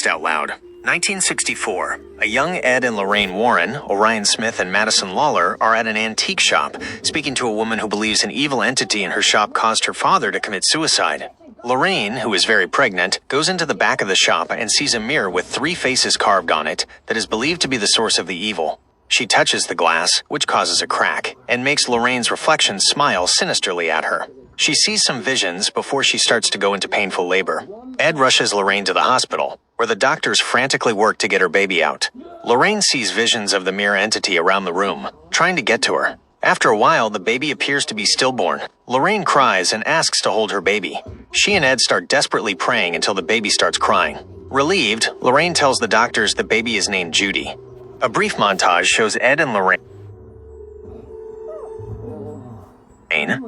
text out loud. 1964. A young Ed and Lorraine Warren, Orion Smith and Madison Lawler are at an antique shop, speaking to a woman who believes an evil entity in her shop caused her father to commit suicide. Lorraine, who is very pregnant, goes into the back of the shop and sees a mirror with 3 faces carved on it that is believed to be the source of the evil. She touches the glass, which causes a crack, and makes Lorraine's reflection smile sinisterly at her. She sees some visions before she starts to go into painful labor. Ed rushes Lorraine to the hospital, where the doctors frantically work to get her baby out. Lorraine sees visions of the mirror entity around the room, trying to get to her. After a while, the baby appears to be stillborn. Lorraine cries and asks to hold her baby. She and Ed start desperately praying until the baby starts crying. Relieved, Lorraine tells the doctors the baby is named Judy. A brief montage shows Ed and Lorraine,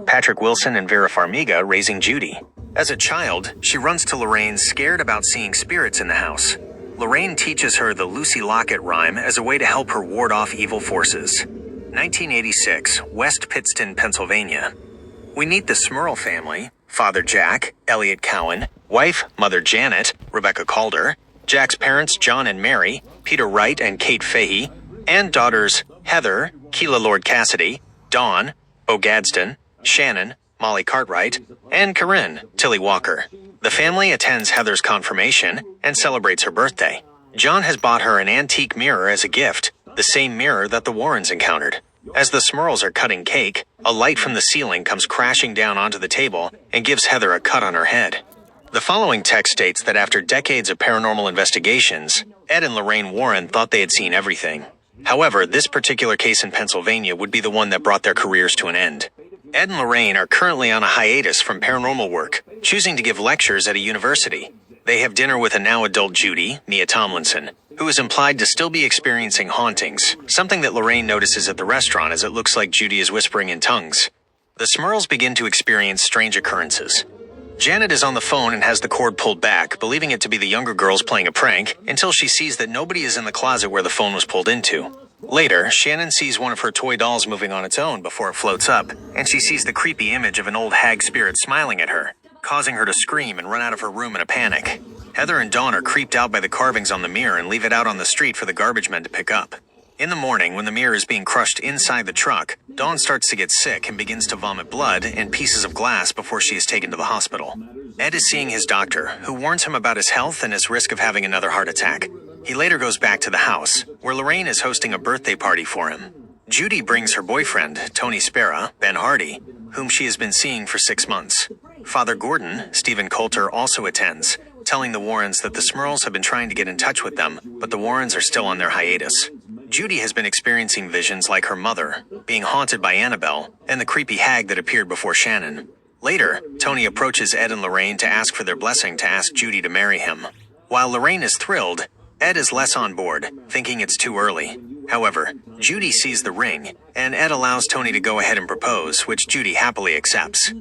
Patrick Wilson and Vera Farmiga raising Judy. As a child, she runs to Lorraine scared about seeing spirits in the house. Lorraine teaches her the Lucy Locket rhyme as a way to help her ward off evil forces. 1986, West Pittston, Pennsylvania. We meet the Smurl family, Father Jack, Elliot Cowan, wife, Mother Janet, Rebecca Calder, Jack's parents, John and Mary, Peter Wright and Kate Fahey, and daughters, Heather, Keela Lord Cassidy, Dawn, Bo Gadsden, Shannon, Molly Cartwright, and Corinne, Tilly Walker. The family attends Heather's confirmation and celebrates her birthday. John has bought her an antique mirror as a gift, the same mirror that the Warrens encountered. As the Smurls are cutting cake, a light from the ceiling comes crashing down onto the table and gives Heather a cut on her head. The following text states that after decades of paranormal investigations, Ed and Lorraine Warren thought they had seen everything. However, this particular case in Pennsylvania would be the one that brought their careers to an end. Ed and Lorraine are currently on a hiatus from paranormal work, choosing to give lectures at a university. They have dinner with a now-adult Judy, Mia Tomlinson, who is implied to still be experiencing hauntings, something that Lorraine notices at the restaurant as it looks like Judy is whispering in tongues. The Smurls begin to experience strange occurrences. Janet is on the phone and has the cord pulled back, believing it to be the younger girls playing a prank, until she sees that nobody is in the closet where the phone was pulled into. Later, Shannon sees one of her toy dolls moving on its own before it floats up, and she sees the creepy image of an old hag spirit smiling at her, causing her to scream and run out of her room in a panic. Heather and Dawn are creeped out by the carvings on the mirror and leave it out on the street for the garbage men to pick up. In the morning, when the mirror is being crushed inside the truck, Dawn starts to get sick and begins to vomit blood and pieces of glass before she is taken to the hospital. Ed is seeing his doctor, who warns him about his health and his risk of having another heart attack. He later goes back to the house, where Lorraine is hosting a birthday party for him. Judy brings her boyfriend, Tony Spera, Ben Hardy, whom she has been seeing for 6 months. Father Gordon, Stephen Coulter, also attends, telling the Warrens that the Smurls have been trying to get in touch with them, but the Warrens are still on their hiatus. Judy has been experiencing visions like her mother, being haunted by Annabelle, and the creepy hag that appeared before Shannon. Later, Tony approaches Ed and Lorraine to ask for their blessing to ask Judy to marry him. While Lorraine is thrilled, Ed is less on board, thinking it's too early. However, Judy sees the ring, and Ed allows Tony to go ahead and propose, which Judy happily accepts.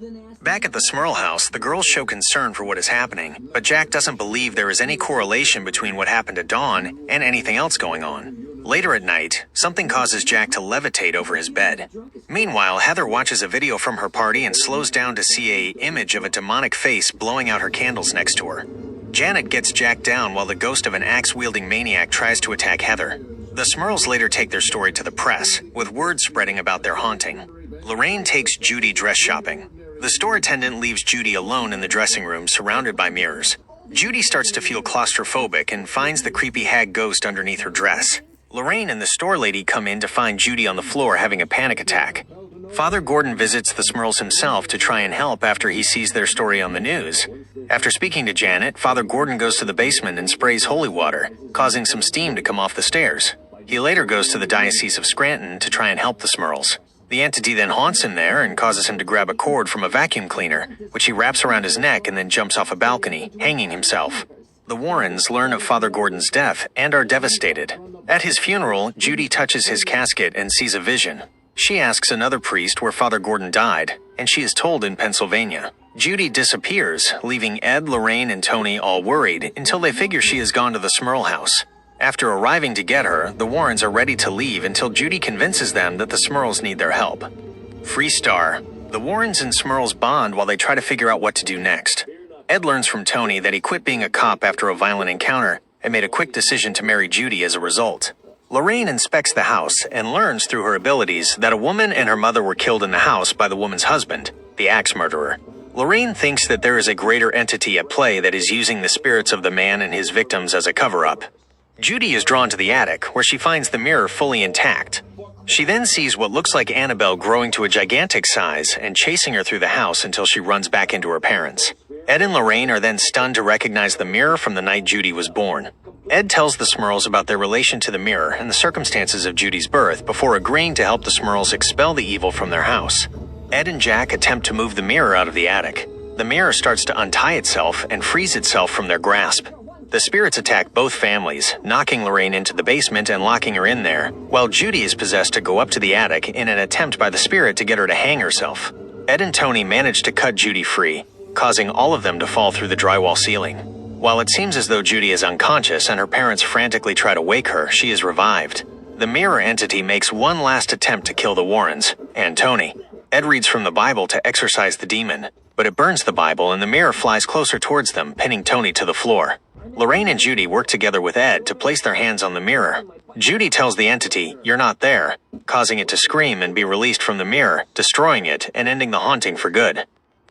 Back at the Smurl house, the girls show concern for what is happening, but Jack doesn't believe there is any correlation between what happened to Dawn and anything else going on. Later at night, something causes Jack to levitate over his bed. Meanwhile, Heather watches a video from her party and slows down to see an image of a demonic face blowing out her candles next to her. Janet gets Jack down while the ghost of an axe-wielding maniac tries to attack Heather. The Smurls later take their story to the press, with word spreading about their haunting. Lorraine takes Judy dress shopping. The store attendant leaves Judy alone in the dressing room, surrounded by mirrors. Judy starts to feel claustrophobic and finds the creepy hag ghost underneath her dress. Lorraine and the store lady come in to find Judy on the floor having a panic attack. Father Gordon visits the Smurls himself to try and help after he sees their story on the news. After speaking to Janet, Father Gordon goes to the basement and sprays holy water, causing some steam to come off the stairs. He later goes to the Diocese of Scranton to try and help the Smurls. The entity then haunts him there and causes him to grab a cord from a vacuum cleaner, which he wraps around his neck and then jumps off a balcony, hanging himself. The Warrens learn of Father Gordon's death and are devastated. At his funeral, Judy touches his casket and sees a vision. She asks another priest where Father Gordon died, and she is told in Pennsylvania. Judy disappears, leaving Ed, Lorraine, and Tony all worried until they figure she has gone to the Smurl house. After arriving to get her, the Warrens are ready to leave until Judy convinces them that the Smurls need their help. Free Star. The Warrens and Smurls bond while they try to figure out what to do next. Ed learns from Tony that he quit being a cop after a violent encounter and made a quick decision to marry Judy as a result. Lorraine inspects the house and learns through her abilities that a woman and her mother were killed in the house by the woman's husband, the axe murderer. Lorraine thinks that there is a greater entity at play that is using the spirits of the man and his victims as a cover-up. Judy is drawn to the attic, where she finds the mirror fully intact. She then sees what looks like Annabelle growing to a gigantic size and chasing her through the house until she runs back into her parents. Ed and Lorraine are then stunned to recognize the mirror from the night Judy was born. Ed tells the Smurls about their relation to the mirror and the circumstances of Judy's birth before agreeing to help the Smurls expel the evil from their house. Ed and Jack attempt to move the mirror out of the attic. The mirror starts to untie itself and frees itself from their grasp. The spirits attack both families, knocking Lorraine into the basement and locking her in there, while Judy is possessed to go up to the attic in an attempt by the spirit to get her to hang herself. Ed and Tony manage to cut Judy free, causing all of them to fall through the drywall ceiling. While it seems as though Judy is unconscious and her parents frantically try to wake her, she is revived. The mirror entity makes one last attempt to kill the Warrens and Tony. Ed reads from the Bible to exorcise the demon, but it burns the Bible and the mirror flies closer towards them, pinning Tony to the floor. Lorraine and Judy work together with Ed to place their hands on the mirror. Judy tells the entity, "You're not there," causing it to scream and be released from the mirror, destroying it and ending the haunting for good.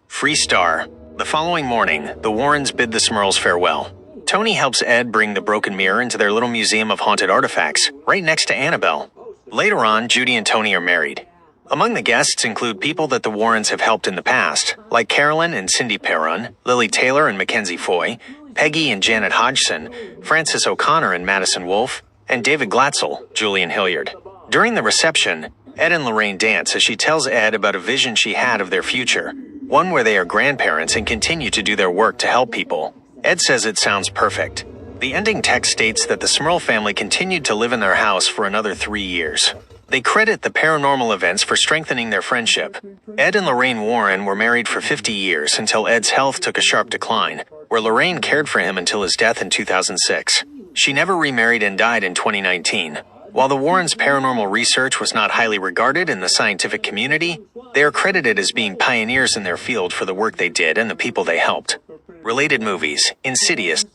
Free star. The following morning, the Warrens bid the Smurls farewell. Tony helps Ed bring the broken mirror into their little museum of haunted artifacts, right next to Annabelle. Later on, Judy and Tony are married. Among the guests include people that the Warrens have helped in the past, like Carolyn and Cindy Perron, Lily Taylor and Mackenzie Foy, Peggy and Janet Hodgson, Frances O'Connor and Madison Wolfe, and David Glatzel, Julian Hilliard. During the reception, Ed and Lorraine dance as she tells Ed about a vision she had of their future, one where they are grandparents and continue to do their work to help people. Ed says it sounds perfect. The ending text states that the Smurl family continued to live in their house for another 3 years. They credit the paranormal events for strengthening their friendship. Ed and Lorraine Warren were married for 50 years until Ed's health took a sharp decline, where Lorraine cared for him until his death in 2006. She never remarried and died in 2019. While the Warrens' paranormal research was not highly regarded in the scientific community, they are credited as being pioneers in their field for the work they did and the people they helped. Related movies: Insidious,